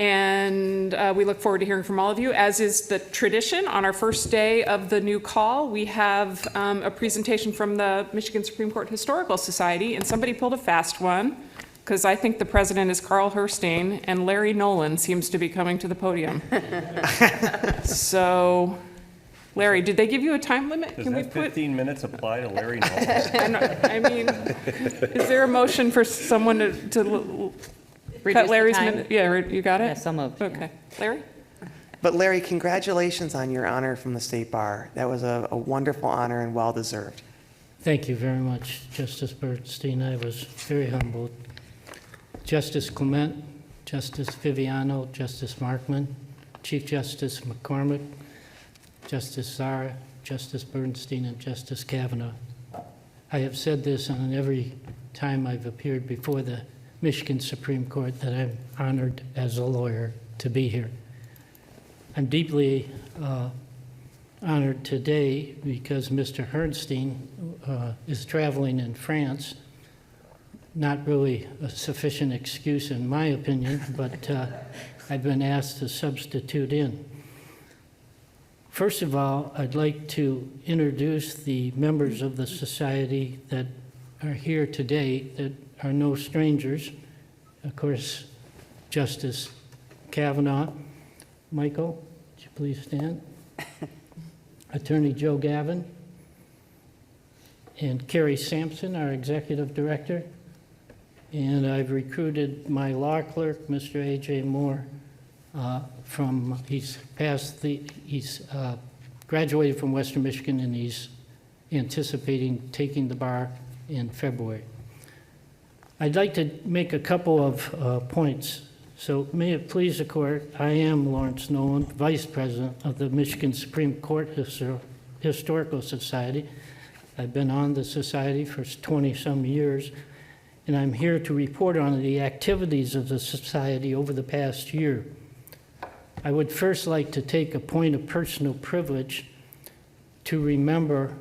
And we look forward to hearing from all of you. As is the tradition, on our first day of the new call, we have a presentation from the Michigan Supreme Court Historical Society, and somebody pulled a fast one, because I think the president is Carl Herstein, and Larry Nolan seems to be coming to the podium. So, Larry, did they give you a time limit? Does that 15 minutes apply to Larry Nolan? I mean, is there a motion for someone to cut Larry's minute? Yeah, you got it? Yeah, some of. Okay. Larry? But Larry, congratulations on your honor from the State Bar. That was a wonderful honor and well-deserved. Thank you very much, Justice Bernstein. I was very humbled. Justice Clement, Justice Viviano, Justice Markman, Chief Justice McCormick, Justice Zara, Justice Bernstein, and Justice Kavanaugh. I have said this on every time I've appeared before the Michigan Supreme Court that I'm honored as a lawyer to be here. I'm deeply honored today because Mr. Herstein is traveling in France. Not really a sufficient excuse in my opinion, but I've been asked to substitute in. First of all, I'd like to introduce the members of the society that are here today that are no strangers. Of course, Justice Kavanaugh. Michael, would you please stand? Attorney Joe Gavin. And Carrie Sampson, our executive director. And I've recruited my law clerk, Mr. A.J. Moore, he's graduated from Western Michigan, and he's anticipating taking the bar in February. I'd like to make a couple of points. So may it please the court, I am Lawrence Nolan, Vice President of the Michigan Supreme Court Historical Society. I've been on the society for 20-some years, and I'm here to report on the activities of the society over the past year. I would first like to take a point of personal privilege to remember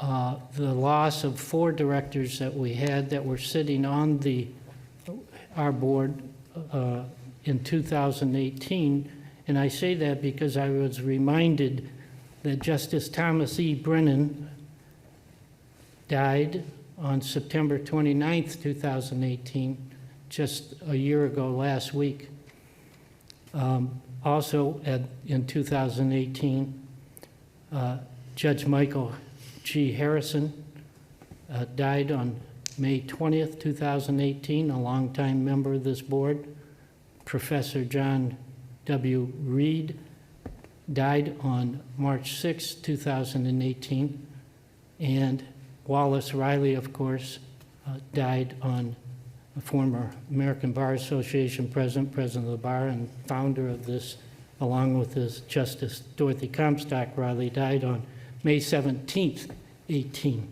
the loss of 4 directors that we had that were sitting on our board in 2018. And I say that because I was reminded that Justice Thomas E. Brennan died on September 29th, 2018, just a year ago last week. Also in 2018, Judge Michael G. Harrison died on May 20th, 2018, a longtime member of this board. Professor John W. Reed died on March 6, 2018, and Wallace Riley, of course, died on a former American Bar Association president of the bar, and founder of this, along with his Justice Dorothy Comstock Riley, died on May 17th, 18.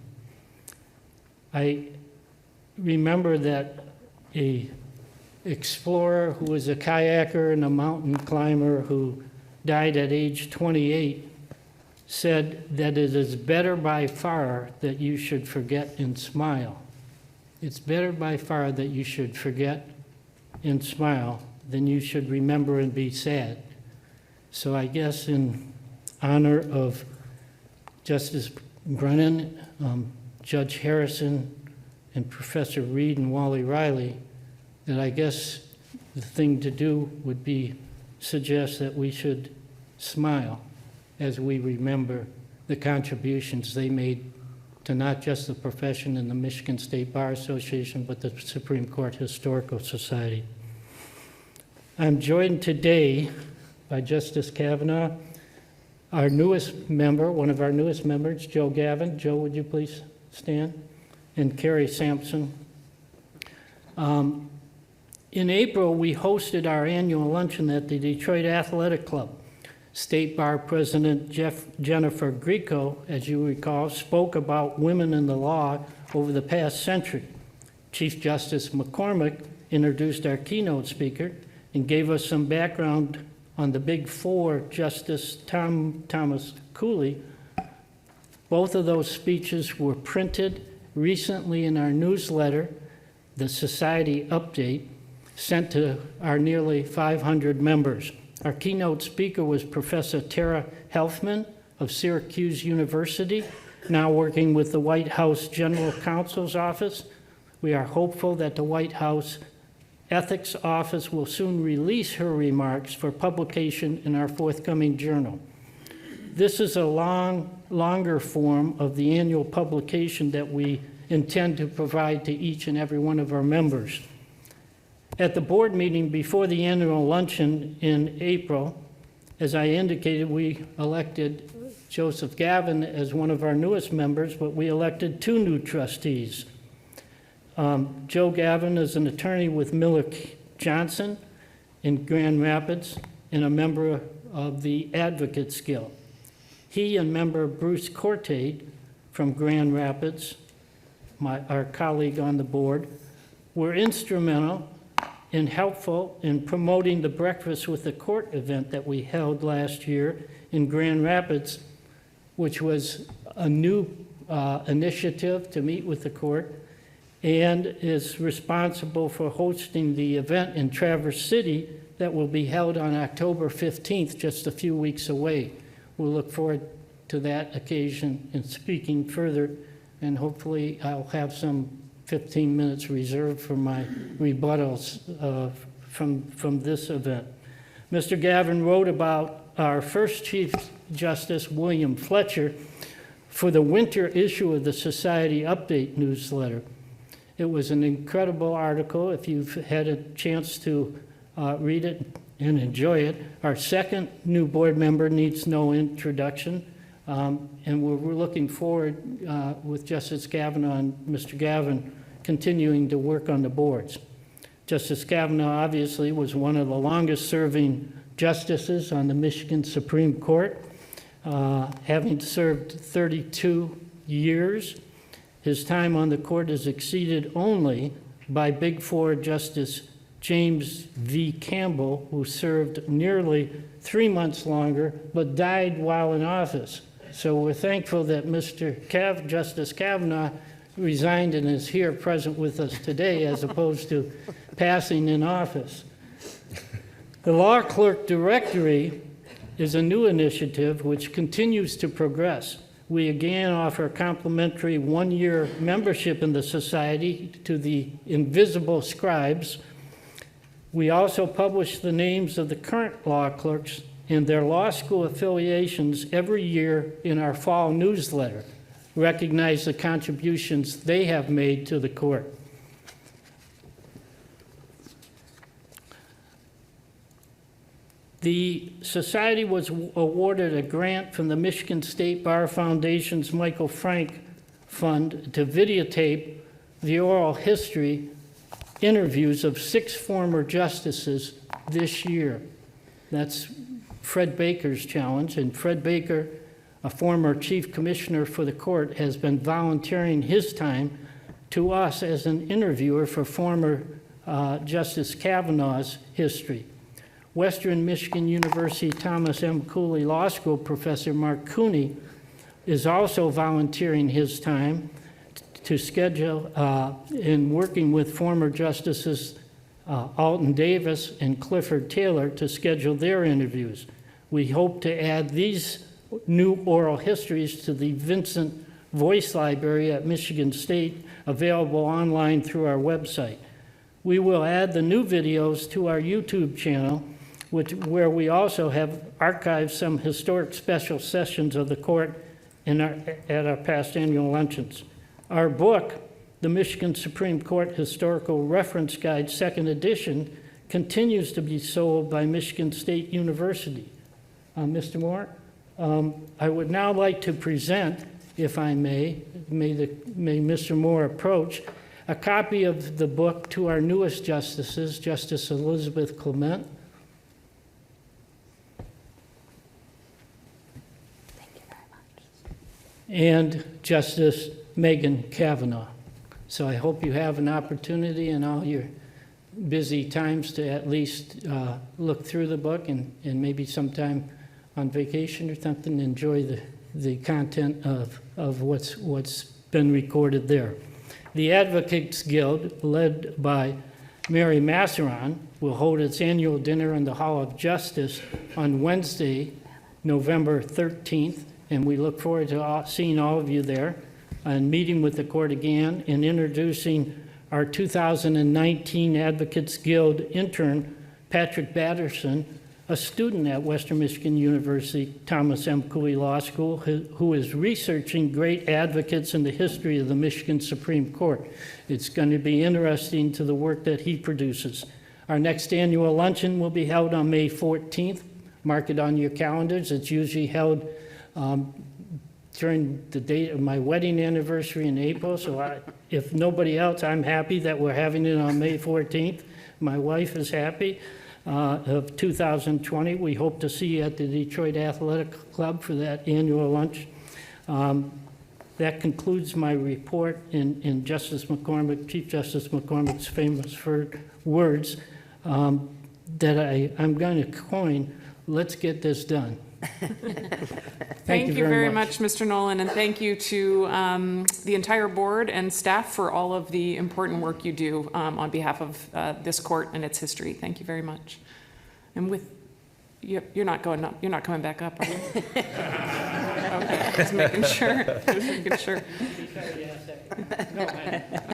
I remember that a explorer who was a kayaker and a mountain climber who died at age 28 said that it is better by far that you should forget and smile. It's better by far that you should forget and smile than you should remember and be sad. So I guess in honor of Justice Brennan, Judge Harrison, and Professor Reed and Wally Riley, that I guess the thing to do would be suggest that we should smile as we remember the contributions they made to not just the profession and the Michigan State Bar Association, but the Supreme Court Historical Society. I'm joined today by Justice Kavanaugh, our newest member, one of our newest members, Joe Gavin. Joe, would you please stand? And Carrie Sampson. In April, we hosted our annual luncheon at the Detroit Athletic Club. State Bar President Jennifer Grieco, as you recall, spoke about women in the law over the past century. Chief Justice McCormick introduced our keynote speaker and gave us some background on the Big Four, Justice Thomas Cooley. Both of those speeches were printed recently in our newsletter, the Society Update, sent to our nearly 500 members. Our keynote speaker was Professor Tara Helfman of Syracuse University, now working with the White House General Counsel's Office. We are hopeful that the White House Ethics Office will soon release her remarks for publication in our forthcoming journal. This is a longer form of the annual publication that we intend to provide to each and every one of our members. At the board meeting before the annual luncheon in April, as I indicated, we elected Joseph Gavin as one of our newest members, but we elected 2 new trustees. Joe Gavin is an attorney with Miller Johnson in Grand Rapids and a member of the Advocates Guild. He and member Bruce Cortate from Grand Rapids, our colleague on the board, were instrumental and helpful in promoting the Breakfast with the Court event that we held last year in Grand Rapids, which was a new initiative to meet with the court, and is responsible for hosting the event in Traverse City that will be held on October 15th, just a few weeks away. We'll look forward to that occasion and speaking further, and hopefully I'll have some 15 minutes reserved for my rebuttals from this event. Mr. Gavin wrote about our first Chief Justice, William Fletcher, for the winter issue of the Society Update newsletter. It was an incredible article. If you've had a chance to read it and enjoy it. Our second new board member needs no introduction, and we're looking forward with Justice Kavanaugh and Mr. Gavin continuing to work on the boards. Justice Kavanaugh obviously was one of the longest serving justices on the Michigan Supreme Court, having served 32 years. His time on the court is exceeded only by Big Four Justice James V. Campbell, who served nearly 3 months longer, but died while in office. So we're thankful that Justice Kavanaugh resigned and is here present with us today, as opposed to passing in office. The Law Clerk Directory is a new initiative which continues to progress. We again offer complimentary one-year membership in the society to the invisible scribes. We also publish the names of the current law clerks and their law school affiliations every year in our fall newsletter, recognize the contributions they have made to the court. The Society was awarded a grant from the Michigan State Bar Foundation's Michael Frank Fund to videotape the oral history interviews of 6 former justices this year. That's Fred Baker's challenge, and Fred Baker, a former chief commissioner for the court, has been volunteering his time to us as an interviewer for former Justice Kavanaugh's history. Western Michigan University Thomas M. Cooley Law School professor Mark Cooney is also volunteering his time to schedule in working with former Justices Alton Davis and Clifford Taylor to schedule their interviews. We hope to add these new oral histories to the Vincent Voice Library at Michigan State, available online through our website. We will add the new videos to our YouTube channel, where we also have archived some historic special sessions of the court at our past annual luncheons. Our book, the Michigan Supreme Court Historical Reference Guide, 2nd edition, continues to be sold by Michigan State University. Mr. Moore, I would now like to present, if I may Mr. Moore approach, a copy of the book to our newest justices, Justice Elizabeth Clement, and Justice Megan Kavanaugh. So I hope you have an opportunity in all your busy times to at least look through the book and maybe sometime on vacation or something, enjoy the content of what's been recorded there. The Advocates Guild, led by Mary Masseron will hold its annual dinner in the Hall of Justice on Wednesday, November 13th, and we look forward to seeing all of you there and meeting with the court again and introducing our 2019 Advocates Guild intern, Patrick Batterson, a student at Western Michigan University Thomas M. Cooley Law School who is researching great advocates in the history of the Michigan Supreme Court. It's going to be interesting to the work that he produces. Our next annual luncheon will be held on May 14th. Mark it on your calendars. It's usually held during the date of my wedding anniversary in April, so if nobody else, I'm happy that we're having it on May 14th. My wife is happy. Of 2020. We hope to see you at the Detroit Athletic Club for that annual lunch. That concludes my report in Justice McCormick, Chief Justice McCormick's famous words that I'm going to coin, let's get this done. Thank you very much, Mr. Nolan, and thank you to the entire board and staff for all of the important work you do on behalf of this court and its history. Thank you very much. And with you're not coming back up, are you? Okay, just making sure. Just making sure.